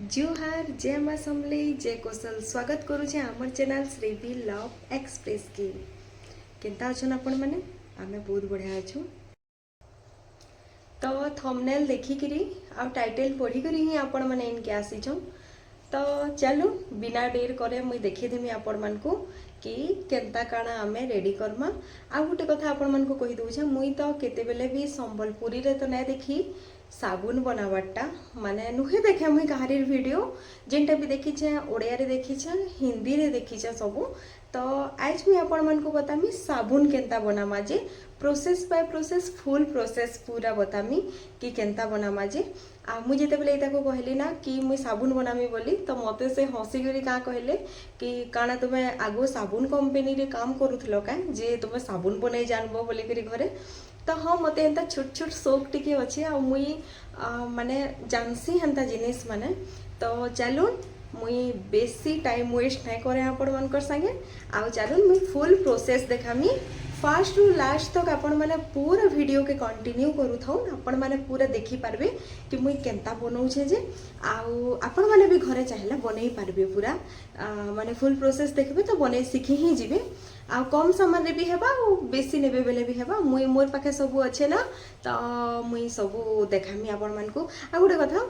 जुहार जय माँ समलेई जय कौशल स्वागत करुचे आमर चैनल श्रीवी लव एक्सप्रेस की केनता अछन आपण माने आमे बहुत बढ़िया अछु। तो थंबनेल देखिकरी आ टाइटल पढ़िकरी ही आपण माने इनके आसीछन। तो चलो बिना देर करे मुई देखेदेमी आपण मानकू कि केनता काना आमे रेडी करमा। आ गोटे कथा आपण मानकू कहि दउछे मुई तो केतेबेले भी संबलपुरी रे तो नै देखी साबुन बनावाटा माने नुहे देखे मुई कहारीर वीडियो जेनटा भी देखिछे ओडिया रे देखिछे हिंदी रे देखिछे सबू। तो आज मुई आपण मानकू बतामी साबुन केनता बनामा जे process by process full process पूरा बतामी कि केनता बनामा जे। आ मुझे जितेबले इताको कहली ना कि मुई साबुन बनामी बोली तो मते से हसी करी का कहले कि काना तुमे आगो साबुन कंपनी रे काम करूथलो का जे तुमे साबुन बनै जानबो बोली करी घरे। तो हाँ मते एंता छोट छोट शौक टिके अच्छे आ मुई माने जानसी हेंता जिनिस माने। तो चलून मुई बेसी टाइम वेस्ट नहीं करे आपण मानकर संगे आ चलून मुई फुल प्रोसेस देखामी फास्ट रु लास्ट तक आपण माने पूरा वीडियो के कंटिन्यू करू थाउ आपण माने पूरा देखि पारबे कि मुई केनता बनाउछे जे आउ आपण माने भी घरे चाहेला बनै पारबे पूरा माने फुल प्रोसेस देखबे तो बनै सीखी ही जिवे। आ कम सामान रे भी हेबा आ बेसी नेबे बेले भी हेबा मुई मोर पाखे सब अच्छे ना तो मुई सब देखामी आपण मानकू। आ गोटे कथा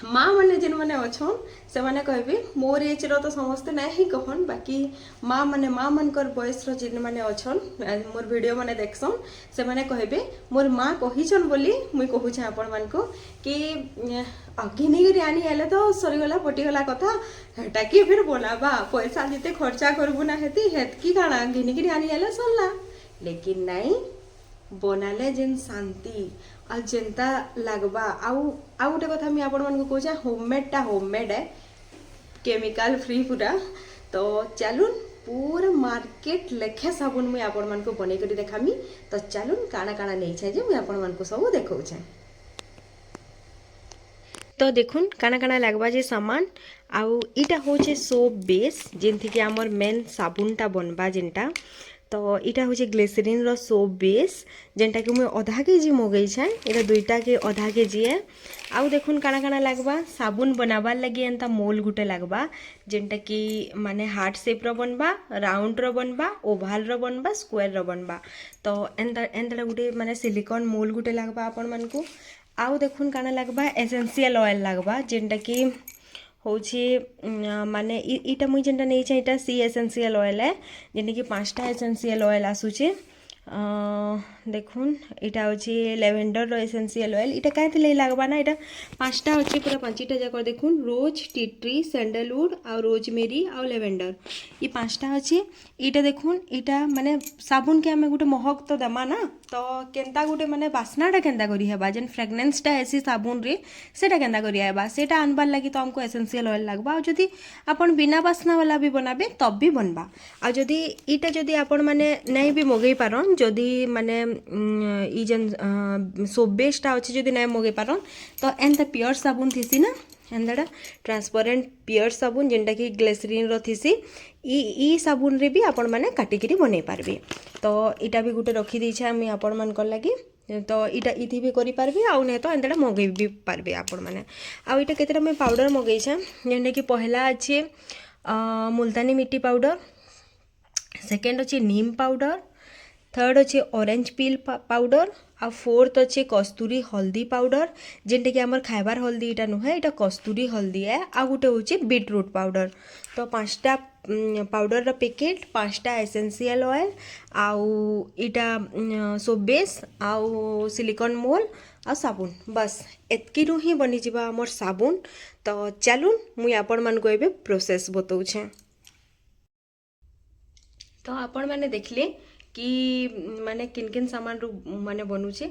माँ मैंने जिन मैंने अच्छन से मैंने कहबे मोर एज रो तो समस्ते ना ही कहन बाकी माँ मैंने माँ मनकर बयस रो जिन मैंने अच्छन मोर वीडियो मैंने देखसन से मैंने कहबे मोर माँ कहिछन बोली मुई कहूछे आपण मानको कि घिनिगिरी आनी हेले तो सरीगला पटिगला कथा हेटा कि फिर बनाबा पैसा जिते खर्चा करबु ना हेती हेतकी काना घिनिगिरी आनी हेले सरला। लेकिन नहीं बनाले जेन शांति आ जेनता लगवा आउ गोटे कथा मुझे आपण मानकू कहूछे होममेडटा होममेड है केमिकल फ्री पूरा। तो चलून पूरा मार्केट लेखे साबुन मुझे आपण मानकू बनै करी देखामी। तो चलून काना काना नहीं छे जे मुझे आपण मानकू सब देखौछे। तो देखुन काना काना लगवा जे सामान आउ इटा होचे सोप बेस जेनथि कि हमर मेन साबुनटा बनबा जेनटा। तो इटा हूँ ग्लिसरीन रो सोप बेस जेनटा कि मुझे आधा केजी मगई छे इटा दुईटा के आधा केजी है। आउ देखुन काना काना लगवा साबुन बनाबार लगी एंता मोल गुटे लगवा जेनटा कि माने हार्ट शेप रो बनबा राउंड रो बनबा ओभाल रो बनबा स्क्वायर रो बनबा। तो एंता एंता गुटे माने सिलिकॉन मोल गुटे लगवा आपण मानकू। आउ देखुन काना लगवा एसेंशियल ऑयल लगवा जेनटा कि होची माने इटा मुई जेनटा नहीं छे इटा सी एसेंशियल ऑयल है जेने कि 5टा एसेंशियल ऑयल आसुचे। देखुन इटा होची लेवेंडर रो एसेंशियल ऑयल इटा काहे ले लागबा ना इटा 5टा होची पूरा 5टा जाकर देखुन रोज टी ट्री सैंडलवुड आ रोजमेरी आ लेवेंडर ये 5टा होची। इटा देखुन इटा माने साबुन के हमें गुटे महक तो दमा ना तो केनता गुटे माने बास्नाटा केनता करी हेबा जेन फ्रेगनेंसटा एसी साबुन रे सेटा केनता करी हेबा सेटा आनबार लगी तो हमको एसेंशियल ऑयल लगबा। आ जदी आपण बिना बास्ना वाला भी बनाबे तब भी बनबा। आ जदी इटा जदी आपण माने नहीं भी मगई पारन जदी माने ई जेन सोप बेसटा अच्छे जदी नहीं मगई पारन तो एंता प्योर साबुन थीसी ना एंदाटा ट्रांसपेरेंट प्योर साबुन जेनटा कि ग्लिसरीन रो थीसी ई साबुन रे भी आपण माने काटिकरी बनै पारबे। तो इटा भी गुटे रखी दी छे मैं आपण मानकर लगी तो इटा इथि भी करि पारबे आउ नै तो एंदाटा मगई भी पारबे आपण माने। आउ इटा केतेटा मैं पाउडर मगई छे जेने कि पहला अच्छे मुल्तानी मिट्टी पाउडर सेकेंड अच्छे नीम पाउडर थर्ड अच्छे ऑरेंज पील पाउडर आ फोर्थ अच्छे कस्तूरी हल्दी पाउडर जेनटा कि आमर खाइबार हल्दी इटा नुहे इटा कस्तूरी हल्दी है आ गोटे होचे बीटरूट पाउडर। तो 5टा पाउडर रा पैकेट 5टा एसेंशियल ऑयल आउ इटा सोप बेस आउ सिलिकॉन मोल आ साबुन बस एतकी रु ही बनी जिबा हमर साबुन। तो चलून मुई आपण मानकू एबे प्रोसेस बतौछे। तो आपण माने देखले कि माने किन किन सामान रू माने बनूचे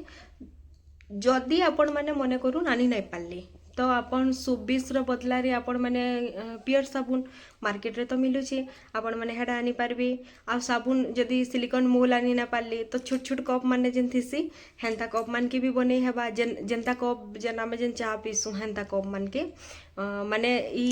जदि आपण माने मने करू नानी नहीं पारली तो आपण सोप बेस रो बदला रे आपण माने प्योर साबुन मार्केट रे तो मिलुचे आपण माने हेडा आनी पारबे। आ साबुन जदि सिलिकॉन मोल आनी ना पारली तो छोट छोट कप माने जेन थीसी हेंता कप मान के भी बनै हेबा जेन जेनता कप जेन आमे जेन चा पीसु हेंता कप मान के माने ई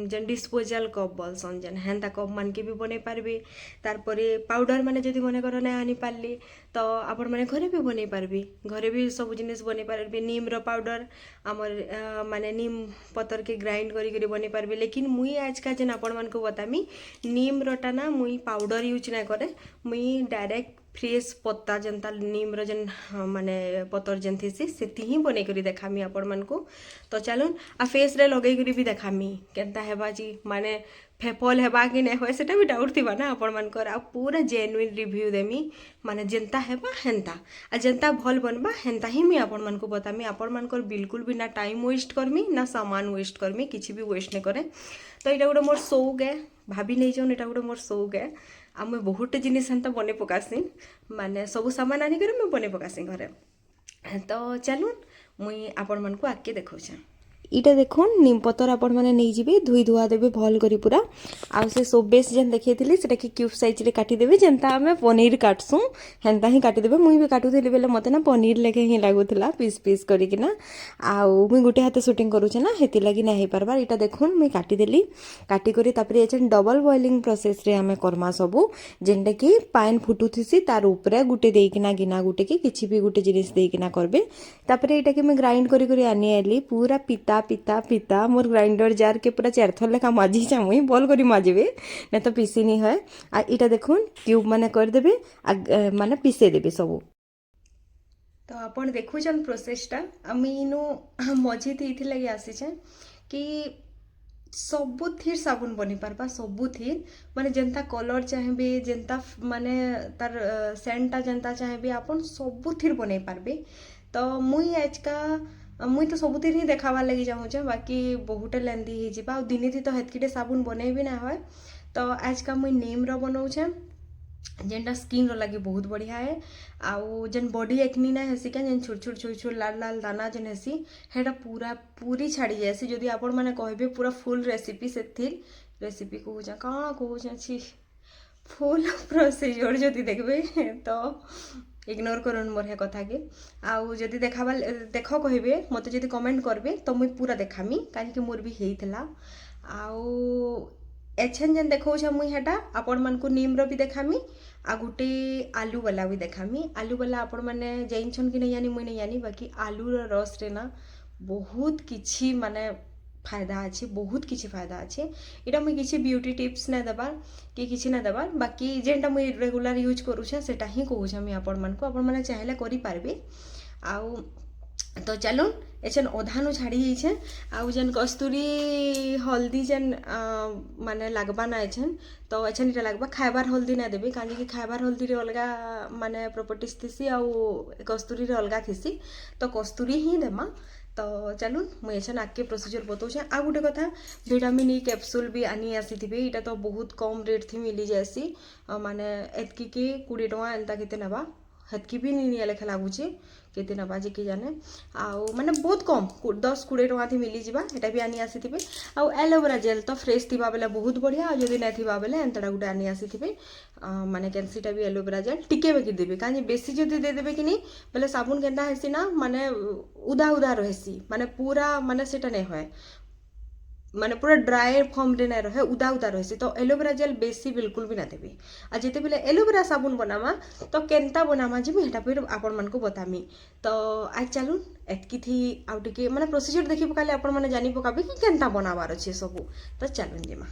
जेन डिस्पोजल कप बोलसन जेन हेंता कप मान के भी बनै पारबे। तारपरे पाउडर माने जदि मने कर ना आनी पारली तो आपण माने घरे भी बनै पारबे घरे भी सब जिनिस बनै पारबे। नीम रो पाउडर आमर माने नीम पतर के ग्राइंड करी बनी पारबे। लेकिन मुई आज का जेन आपण मानक बतामी नीम रटा ना मुई पाउडर यूज ना करे, मुई डायरेक्ट फ्रेश पत्ता जेनता नीम जेन माने पतर जेन थीसी सेति ही बनै करी देखामी आपण मानकू। तो चलून आ फेस रे लगै करी भी देखामी केनता हेबा जी माने फेफल हेबा कि नहीं होए सेटा भी डाउट थिबा ना आपण मानकर। आ पूरा जेन्युइन रिव्यू देमी माने जेनता हेबा हेनता आ जेनता भल बनबा हेनता ही मुई आपण मानकू बतामी। आपण मानकर बिल्कुल भी ना टाइम वेस्ट करमी ना सामान वेस्ट करमी, किछि भी वेस्ट नहीं करे। तो यहाँ गोटे मोर शौक है, भाभी नहीं जाऊन यहाँ गोटे मोर शौक है। आ मुई बहुत जिनिस हेन्ता बने पकासी माने सब सामान आनिकर मुई बने पकासी घरे। तो चलून मुई आपण मानकू आगे देखौछे। इटा देखुन नीम पतर आपण मैंने नहीं जी धुई धुआ देवे भल करी पूरा। आउ से सोप बेस जेन देखी सेटा कि क्यूब साइज रे काटिदेवे जेनता आम पनीर काटसुँ हेन्ता ही काटिदेवे। मुई भी काटुली बेले मते ना पनीर लेखे ही लगुला पीस पीस करिकिना। आउ मुई गुटे हाथ सुटिंग करूचे ना हेति लगी ना हो पारबार। इटा देखुन मुई काटिदेली काटिक तापर एछन डबल बॉइलिंग प्रोसेस रे आमे करमा सबू जेनटा कि पान फुटुथिसी तार उपरे गुटे देकिना गिना गुटे कि किछि भी गुटे जिनिस देकिना करबे। तापर एटा कि मैं ग्राइंड करी आनी आली पूरा पिता पिता पिता मोर ग्राइंडर जार के पूरा 4 थर लेखा माजी चामुई बल करी माजिबे नहीं तो पीसी नहीं है। आ इटा देखुन क्यूब माने कर देबे माने पीसे देबे सबू। तो आपण देखुछन प्रोसेसटा अमीनो मझी थी इथि लगी आसीछे कि सबुथिर साबुन बनी पारबा सबुथिर माने जेनता कलर चाहेबे जेनता माने तार सेंटा जेनता चाहेबे आपण सबुथिर बनै पारबे। तो मुई आज का मुई तो सबुथिर ही देखाबार लगी चाहूचे बाकी बहुटे लेंदी ही जिबा दिने थी तो हेतकीटे साबुन बनै भी ना होय। तो आज का मुई नीम रो बनौछे जेनटा स्किन रो लगी बहुत बढ़िया है। आउ जेन बॉडी एक्नी ना हेसी क्या जेन छोट छोट छोट छोट लाल लाल दाना जेन हेसी हेटा पूरा पूरी छाड़ी जाएसी। जदि आपण माने कहबे पूरा फुल रेसिपी सेथिर रेसिपी कहूचा काଣା कहूचा छी फुल प्रोसीजर जदि देखबे तो इग्नोर करन मोर हे कथा के। आउ जदि देखाबा देख कहबे मते जदि कमेंट करबे तो मुई पूरा देखामी काहे मोर भी हेइथला। आउ एछन जेन देखौछे मुई हेटा आपण मानकू नीम रो भी देखामी आ गुटे आलू वाला भी देखामी। आलू वाला आपण माने जाइछन कि नहीं जानी मुई नहीं जानी बाकी आलू रो रस रे ना बहुत किछि माने फायदा अच्छे बहुत किछि फायदा अच्छे। इटा मुई किछि ब्यूटी टिप्स ना देबार कि किछि ना देबार बाकी जेनटा मुई रेगुलर यूज करूछे सेटा ही कहूछे मुई आपण मानकू आपण माने चाहेले करि पारबे। आउ तो चलून एछन ओधानु छाड़ी जाइछे। आउ जेन कस्तूरी हल्दी जेन माने लागबा ना एछन तो एछन इटा लागबा खाइबार हल्दी ना देबे काजे कि खाइबार हल्दी रे अलगा माने प्रॉपर्टीज थिसी आउ कस्तूरी रे अलगा थिसी तो कस्तूरी ही देमा। तो चलून मुझे एछन आगे प्रोसीजर बताऊे। आ गोटे कथा विटामिन ई कैप्सूल भी आनी आसीथिबे इटा तो बहुत कम रेट थी मिली जाएसी माने एतकी कि 20 टଙ୍କା एंता केते नेबा हेतकी भी नहीं लेखा लगुचे केते नेबा जे कि जाने। आउ माने बहुत कम 10-20 टଙ୍କା थी मिली जिबा एटा भी आनी आसीथिबे। आउ एलोवेरा जेल तो फ्रेश थिबा बेले बहुत बढ़िया आ जदि नै थिबा बेले एंतडा गुटे आनी आसीथिबे माने कैंसीटा भी एलोवेरा जेल टिके बेकी देबे काजे बेसी जदि दे देबे कि नहीं बेले साबुन केनता हेसी ना माने उदा उदा रहसी माने पूरा माने सेटा नहीं होय माने पूरा ड्राई फॉर्म रे ना रहे उदा उदा रहसी। तो एलोवेरा जेल बेसी बिल्कुल भी ना देबे। आ जेते बेले एलोवेरा साबुन बनामा तो केनता बनामा जे हेटा फिर आपण मानकू बतामी। तो आज चलून एतकी थी आउ टिके माने प्रोसीजर देखि पकाले आपण माने जानि पकाबे कि केनता बनाबार अछि सबू। तो चलून जेमा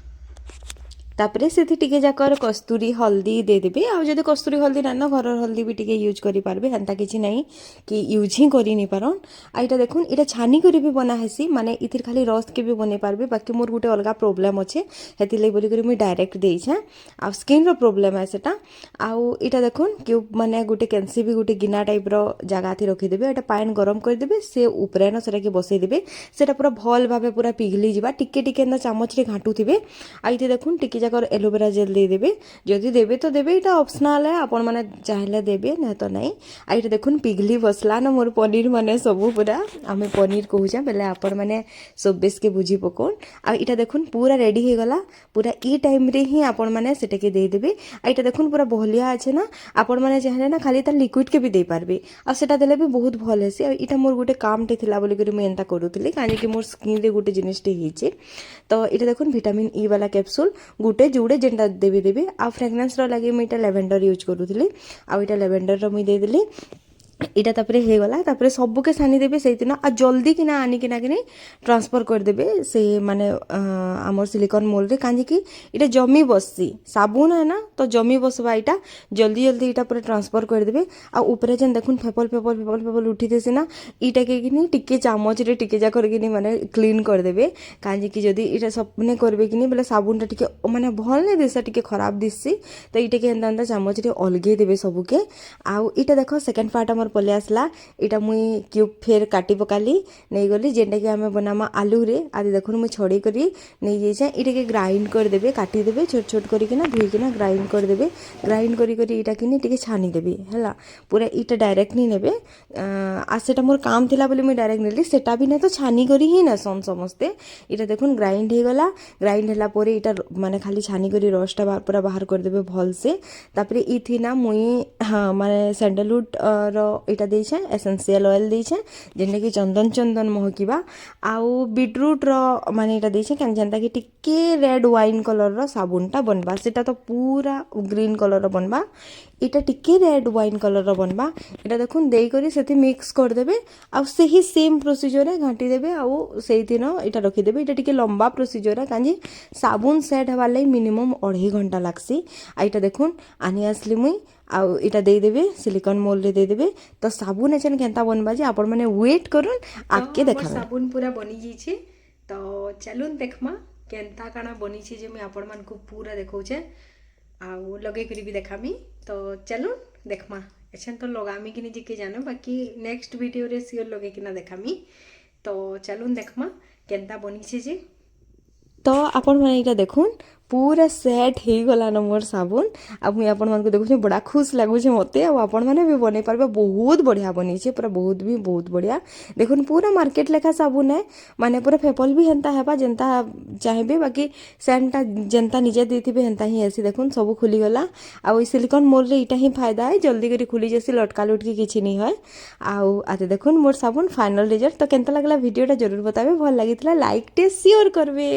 तापरे सेठी टिके जाकर कस्तूरी हल्दी दे देबे। आ जदि कस्तूरी हल्दी ना घर हल्दी भी टिके यूज करि पारबे हेंता किछि नहीं कि यूज ही करि नि पारन। आ इटा देखुन इटा छानी करि भी बना हेसी माने इथिर खाली रस के भी बने पारबे बाकी मोर गुटे अलगा प्रॉब्लम अछि हेति ले बोली करी मुई डायरेक्ट देइ छै आ स्किन रो प्रॉब्लम है सेटा। आउ इटा देखुन क्यूब माने गुटे कैंसी भी गुटे गिना टाइप रो जगह थी रखि देबे एटा पानी गरम कर देबे से ऊपरे न सेटा के बसै देबे सेटा पूरा भल भाबे पूरा पिघली जिबा टिके टिके न चामच रे घाटू थिबे। आ इते देखुन टिके जाकर एलोवेरा जेल दे देबे जदि देबे तो देबे इटा ऑप्शनल है आपण माने चाहेले देबे ना तो नहीं। आ इटा देखुन पिघली बसला न मोर पनीर माने सबू पूरा आमे पनीर कहूछे बेले आपण माने सब बेस के बुझी पकोन। आ इटा देखुन पूरा रेडी हे गला पूरा ई टाइम रे ही आपण माने सेटा के दे देबे। आ इटा देखुन पूरा बहलिया আছে ना आपण माने चाहेले ना खाली त लिक्विड के भी दे पारबे आ सेटा देले भी बहुत भल हेसी। आ इटा मोर गुटे काम टे थिला बोली करी मैं एंता करूतली काजे कि मोर स्किन रे गुटे जिनिस टे हिचे। तो इटा देखुन विटामिन ई वाला कैप्सूल गुटे जुड़े जेनटा देबे देबे आ फ्रेग्रेंस रो लगे मैं इटा लेवेंडर यूज करूतली आ इटा लेवेंडर रो मैं दे देली। এটা তারপরে হয়ে গলা তারপরে সবুকে সানি দেবে সেই দিন আর জলদি কিনা আনিকিনা কিনি ট্রান্সফর କରିଦେବେ ସେ ମାନେ ଆମର ସିଲିକନ୍ ମୋଲ୍ଡରେ କାହିଁକି এটা জমি বসছি সাবুন হ্যাঁ না তো জমি বসবা এটা জলদি জলদি এটা পুরা ট্রান্সফর କରିଦେବେ ଆଉ ଉପରେ ଯେନ୍ ଦେଖୁନ୍ ଫେପଲ ଫେପଲ ଫେପଲ ଫେପଲ ଉଠିଥିସି ନା ଇଟାକେ କିନି ଟିକେ ଚାମଚରେ ଟିକେ ଯା କରିକିନି ମାନେ କ୍ଲିନ୍ କରିଦେବେ କାହିଁକି ଯଦି ଏଇଟା ସବନେ କରିବେ କିନି ବୋଲେ ସାବୁନଟା ଟିକେ ମାନେ ଭଲ ନାଇଁ ଦିଶା ଟିକେ ଖରାପ ଦିଶସି ତ ଏଇଟାକେ ଏନ୍ତା ଏନ୍ତା ଚାମଚରେ ଅଲଗେଇ ଦେବେ ସବୁକେ ଆଉ ଏଇଟା ଦେଖ ସେକେଣ୍ଡ ପାର୍ଟ ଆମର ପଲେଇ ଆସିଲା ଏଇଟା ମୁଇଁ କ୍ୟୁବ୍ ଫେର୍ କାଟି ପକାଲି ନେଇଗଲି ଯେନ୍ଟାକି ଆମେ ବନାମା ଆଲୁରେ ଆଜି ଦେଖୁନ୍ ମୁଇଁ ଛଡ଼େଇ କରି ନେଇଯାଇଛେ ଏଇଟାକେ ଗ୍ରାଇଣ୍ଡ କରିଦେବେ କାଟିଦେବେ ଛୋଟ ଛୋଟ କରିକିନା ଧୋଇକିନା ଗ୍ରାଇଣ୍ଡ କରିଦେବେ ଗ୍ରାଇଣ୍ଡ କରି କରି ଏଇଟା କିନି ଟିକେ ଛାନିଦେବେ ହେଲା ପୁରା ଏଇଟା ଡାଇରେକ୍ଟ ନି ନେବେ আর সেটা মোর কাম থিলা বলে মুই ডাইরেক্ট নেলি সেটা বি না তো ছানি করি হি নেসন সমস্তে এটা দেখুন গ্রাইন্ড হয়ে গলা গ্রাইন্ড হেলা পরে এটা মানে খালি ছানি করি রসটা পুরা বাহার করে দেবে ভলসে তারপরে ইথি না মুই হ্যাঁ মানে স্যান্ডেলউড র এটা দিয়েছে এসেন্সিয়াল অয়েল দিয়েছে যেটা কি চন্দন চন্দন মহকিবা আউ বিটরুট র মানে এটা দিয়েছে কেন যেনটা কি টিকে রেড ওয়াইন কলর র সাবুনটা বনবা সেটা তো পুরা গ্রিন কলর র বনবা এটা টিকে রেড ওয়াইন কলর র বনবা এটা দেখুন দেই করে সেটি মিক্স କରିଦେବେ ଆଉ ସେହି ସେମ୍ ପ୍ରୋସିଜରରେ ଘାଣ୍ଟି ଦେବେ ଆଉ ସେଇଦିନ ଏଇଟା ରଖିଦେବେ ଏଇଟା ଟିକେ ଲମ୍ବା ପ୍ରୋସିଜର କାଁଜି ସାବୁନ ସେଟ୍ ହେବାର୍ ଲାଗି ମିନିମମ୍ 2.5 ଘଣ୍ଟା ଲାଗ୍ସି ଆଉ ଏଇଟା ଦେଖୁନ୍ ଆନି ଆସିଲି ମୁଇଁ ଆଉ ଏଇଟା ଦେଇଦେବେ ସିଲିକନ୍ ମୋଲ୍ଡରେ ଦେଇଦେବେ ତ ସାବୁନ ଏଛେନ୍ କେନ୍ତା ବନବା ଯେ ଆପଣମାନେ ୱେଟ୍ କରୁନ୍ ଆଗ୍କେ ଦେଖାବେ ସାବୁନ ପୁରା ବନି ଯାଇଛେ ତ ଚାଲୁନ୍ ଦେଖମା କେନ୍ତା କାଣା ବନିଛେ ଯେ ମୁଇଁ ଆପଣମାନଙ୍କୁ ପୁରା ଦେଖଉଛେ ଆଉ ଲଗେଇ କରି ବି ଦେखाମି ତ ଚାଲୁନ୍ ଦେଖମା ଏଛେନ୍ ତ ଲଗାମି କି ନିଜେ କି ଜାନେ ବାକି ନେକ୍ସଟ ଭିଡ଼ିଓରେ ସିଓର ଲଗେଇକିନା ଦେखाମି ତ ଚାଲୁନ୍ ଦେଖମା କେନ୍ତା ବନିଛେ ଯେ ତ ଆପଣମାନେ ଏଇଟା ଦେଖୁନ୍ ପୁରା ସେଟ୍ ହେଇଗଲାନ ମୋର୍ ସାବୁନ ଆଉ ମୁଇଁ ଆପଣମାନଙ୍କୁ ଦେଖୁଛେ ବଡ଼ା ଖୁସ୍ ଲାଗୁଛେ ମତେ ଆଉ ଆପଣମାନେ ବି ବନେଇ ପାରବେ ବହୁତ ବଢ଼ିଆ ବନେଇଛେ ପୁରା ବହୁତ ବଢ଼ିଆ ଦେଖୁନ୍ ପୁରା ମାର୍କେଟ ଲେଖା ସାବୁନ ହେ ମାନେ ପୁରା ଫେପଲ ବି ହେନ୍ତା ହେବା ଯେନ୍ତା ଚାହିଁବେ ବାକି ସେଣ୍ଟଟା ଯେନ୍ତା ନିଜେ ଦେଇଥିବେ ହେନ୍ତା ହିଁ ହେସି ଦେଖୁନ୍ ସବୁ ଖୁଲିଗଲା ଆଉ এই সিলিকন মোল্ডରେ ଏଇଟା ହିଁ ଫାଇଦା ହେ ଜଲ୍ଦି କରି ଖୁଲି ଯାସି ଲଟକା ଲଟକି କିଛି ନି ହଏ ଆଉ ଆତେ ଦେଖୁନ୍ ମୋର୍ ସାବୁନ ଫାଇନାଲ ରିଜଲ୍ଟ ତ କେନ୍ତା ଲାଗଲା ଭିଡ଼ିଓଟା ଜରୁର बताबे ଭଲ ଲାଗିଥିଲା ଲାଇକ୍ ଟେ ସିଓର କରବେ।